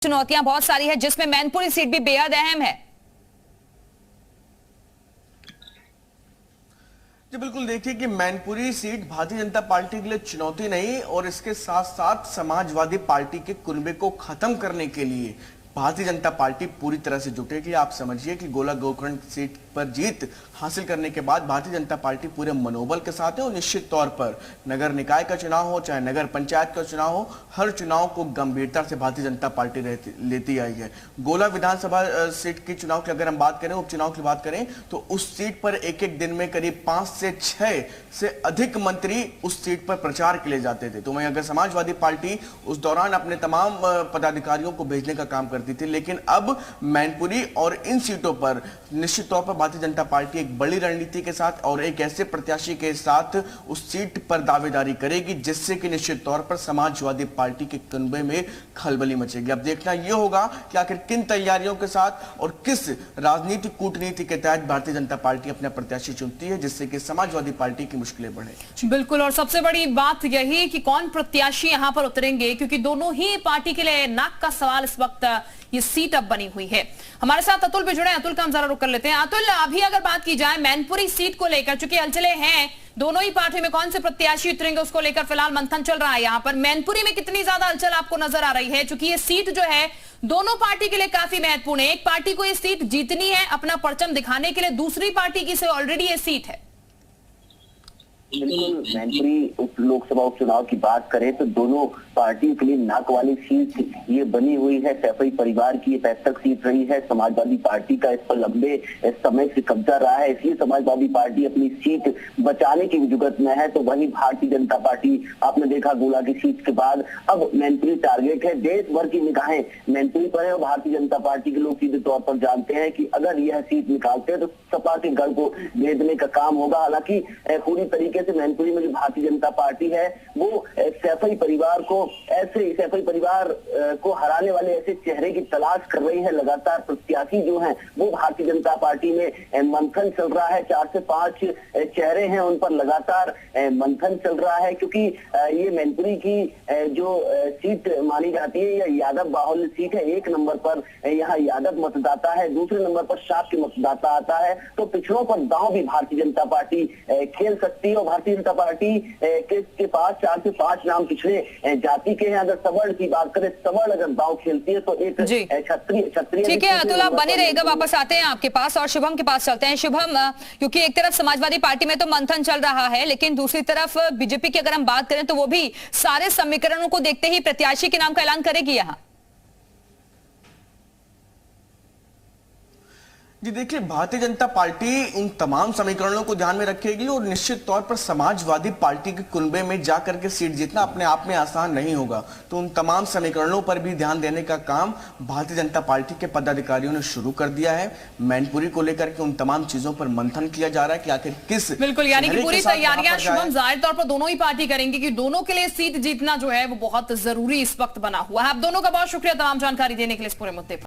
चुनौतियां बहुत सारी है, जिसमें मैनपुरी सीट भी बेहद अहम है। जी बिल्कुल, देखिए कि मैनपुरी सीट भारतीय जनता पार्टी के लिए चुनौती नहीं और इसके साथ साथ समाजवादी पार्टी के कुनबे को खत्म करने के लिए भारतीय जनता पार्टी पूरी तरह से जुटेगी। आप समझिए कि गोला गोखरण सीट पर जीत हासिल करने के बाद भारतीय जनता पार्टी पूरे मनोबल के साथ है और निश्चित तौर पर नगर निकाय का चुनाव हो चाहे नगर पंचायत का चुनाव हो, हर चुनाव को गंभीरता से भारतीय जनता पार्टी लेती आई है। गोला विधानसभा सीट के चुनाव की अगर हम बात करें, उपचुनाव की बात करें, तो उस सीट पर एक एक दिन में करीब 5 से 6 से अधिक मंत्री उस सीट पर प्रचार के लिए जाते थे। तो वहीं अगर समाजवादी पार्टी उस दौरान अपने तमाम पदाधिकारियों को भेजने का काम करती थी, लेकिन अब मैनपुरी और इन सीटों पर निश्चित तौर पर भारतीय जनता पार्टी एक बड़ी रणनीति के साथ और एक ऐसे प्रत्याशी के साथ उस सीट पर दावेदारी करेगी जिससे कि निश्चित तौर पर समाजवादी पार्टी के कुनबे में खलबली मचेगी। अब देखना यह होगा कि आखिर किन तैयारियों के साथ और किस राजनीतिक कूटनीति के तहत भारतीय जनता पार्टी अपना प्रत्याशी चुनती है जिससे कि समाजवादी पार्टी की मुश्किलें बढ़े। बिल्कुल, और सबसे बड़ी बात यही कि कौन प्रत्याशी यहां पर उतरेंगे, क्योंकि दोनों ही पार्टी के लिए नाक का सवाल इस वक्त ये सीट अब बनी हुई है। हमारे साथ अतुल भी जुड़े। अतुल का हम जरा रुक कर लेते हैं। अतुल, अभी अगर बात की जाए मैनपुरी सीट को लेकर, चूंकि हलचले हैं दोनों ही पार्टी में, कौन से प्रत्याशी उतरेंगे उसको लेकर फिलहाल मंथन चल रहा है। यहाँ पर मैनपुरी में कितनी ज्यादा हलचल आपको नजर आ रही है, क्योंकि ये सीट जो है दोनों पार्टी के लिए काफी महत्वपूर्ण है। एक पार्टी को ये सीट जीतनी है अपना परचम दिखाने के लिए, दूसरी पार्टी की से ऑलरेडी ये सीट है। बिल्कुल, मैनपुरी लोकसभा उपचुनाव की बात करें तो दोनों पार्टियों के लिए नाक वाली सीट ये बनी हुई है। सैफई परिवार की ये पैतृक सीट रही है। समाजवादी पार्टी का इस पर लंबे समय से कब्जा रहा है, इसलिए समाजवादी पार्टी अपनी सीट बचाने की जुगत में है। तो वही भारतीय जनता पार्टी, आपने देखा गोला की सीट के बाद अब मैनपुरी टारगेट है। देश भर की निगाहें मैनपुरी पर है और भारतीय जनता पार्टी के लोग सीधे तौर पर जानते हैं कि अगर यह सीट निकालते हैं तो सपा के गढ़ को भेदने का काम होगा। हालांकि पूरी तरीके से मैनपुरी में जो भारतीय जनता पार्टी है वो सैफई परिवार को हराने वाले ऐसे चेहरे की तलाश कर रही है। लगातार प्रत्याशी जो हैं वो भारतीय जनता पार्टी में मंथन चल रहा है। 4 से 5 चेहरे हैं, उन पर लगातार मंथन चल रहा है, क्योंकि ये मैनपुरी की जो सीट मानी जाती है यह यादव बाहुल्य सीट है। 1 नंबर पर यहाँ यादव मतदाता है, दूसरे नंबर पर शाक्य मतदाता आता है। तो पिछड़ों पर दांव भी भारतीय जनता पार्टी खेल सकती है और भारतीय जनता पार्टी के पास 4 से 5 नाम पिछड़े जाति के हैं। अगर सवर्ण की बात करें, सवर्ण अगर दांव खेलती है तो एक क्षत्रिय। ठीक है अतुल, आप बने रहिएगा, वापस आते हैं आपके पास और शुभम के पास चलते हैं। शुभम, क्योंकि एक तरफ समाजवादी पार्टी में तो मंथन चल रहा है, लेकिन दूसरी तरफ बीजेपी की अगर हम बात करें तो वो भी सारे समीकरणों को देखते ही प्रत्याशी के नाम का ऐलान करेगी यहाँ। जी देखिए, भारतीय जनता पार्टी उन तमाम समीकरणों को ध्यान में रखेगी और निश्चित तौर पर समाजवादी पार्टी के कुनबे में जाकर के सीट जीतना अपने आप में आसान नहीं होगा। तो उन तमाम समीकरणों पर भी ध्यान देने का काम भारतीय जनता पार्टी के पदाधिकारियों ने शुरू कर दिया है। मैनपुरी को लेकर के उन तमाम चीजों पर मंथन किया जा रहा है कि आखिर किस, बिल्कुल, यानी कि पूरी तैयारियां शुभम जाहिर तौर पर दोनों ही पार्टी करेंगे कि दोनों के लिए सीट जीतना जो है वो बहुत जरूरी इस वक्त बना हुआ है। आप दोनों का बहुत शुक्रिया तमाम जानकारी देने के लिए इस पूरे मुद्दे पर।